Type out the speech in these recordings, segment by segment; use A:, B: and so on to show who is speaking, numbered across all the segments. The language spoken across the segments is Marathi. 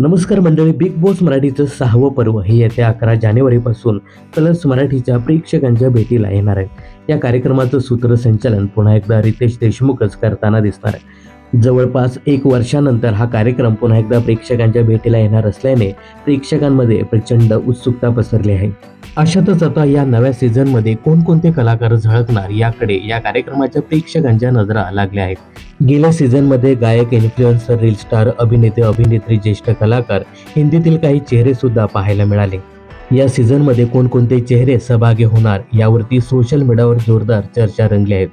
A: नमस्कार मंडळी, बिग बॉस मराठीचं 6वं पर्व हे येत्या 11 जानेवारीपासून कलर्स मराठीच्या प्रेक्षकांच्या भेटीला येणार आहे. या कार्यक्रमाचं सूत्रसंचालन पुन्हा एकदा रितेश देशमुखच करताना दिसणार आहे. जवळपास 1 वर्षानंतर हा कार्यक्रम पुन्हा एकदा प्रेक्षकांच्या भेटीला येणार असल्याने प्रेक्षकांमध्ये प्रचंड उत्सुकता पसरली आहे. अशातच आता या नव्या सीझनमध्ये कोणकोणते कलाकार झळकणार याकडे या कार्यक्रमाच्या प्रेक्षकांच्या नजरा लागल्या आहेत. गेल्या सीझनमध्ये गायक, इन्फ्लुएन्सर, रील स्टार, अभिनेते, अभिनेत्री, ज्येष्ठ कलाकार, हिंदीतील काही चेहरे सुद्धा पाहायला मिळाले. या सीझनमध्ये कोणकोणते चेहरे सहभागी होणार यावरती सोशल मीडियावर जोरदार चर्चा रंगली आहेत.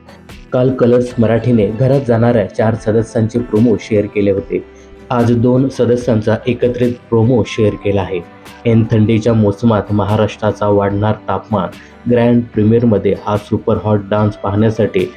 A: काल कलर्स मराठीने घरात जाणाऱ्या 4 सदस्यांचे प्रोमो शेअर केले होते. आज 2 सदस्यांचा एकत्रित प्रोमो शेअर केला आहे. ऐन थंडीच्या मोसमात महाराष्ट्राचा वाढणार तापमान, ग्रँड प्रीमियरमध्ये हा सुपर हॉट डान्स पाहण्यासाठी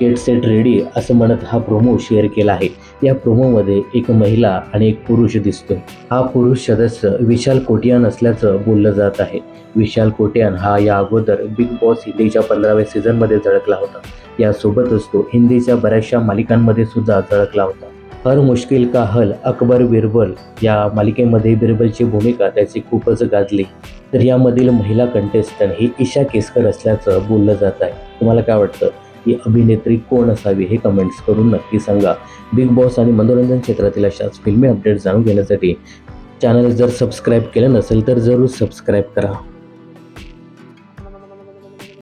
A: गेट सेट रेडी असं म्हणत हा प्रोमो शेअर केला आहे. या प्रोमोमध्ये एक महिला आणि एक पुरुष दिसतोय. हा पुरुष सदस्य विशाल कोटियान असल्याचं बोललं जात आहे. विशाल कोटियान हा या अगोदर बिग बॉस हिंदीच्या 15व्या सीझनमध्ये झळकला होता. यासोबतच तो हिंदीच्या बऱ्याचशा मालिकांमध्ये सुद्धा झळकला होता. हर मुश्किल का हल, अकबर, बिरबल या मालिकेमध्ये बिरबलची भूमिका त्याची खूपच गाजली. तर यामधील महिला कंटेस्टंट ही ईशा केसकर असल्याचं बोललं जात आहे. तुम्हाला काय वाटतं? ही अभिनेत्री कोण असावी हे कमेंट्स करून नक्की सांगा. बिग बॉस आणि मनोरंजन क्षेत्रातील अशाच फिल्मी अपडेट्स जाणून घेण्यासाठी चॅनल जर सबस्क्राईब केलं नसेल तर जरूर सबस्क्राईब करा.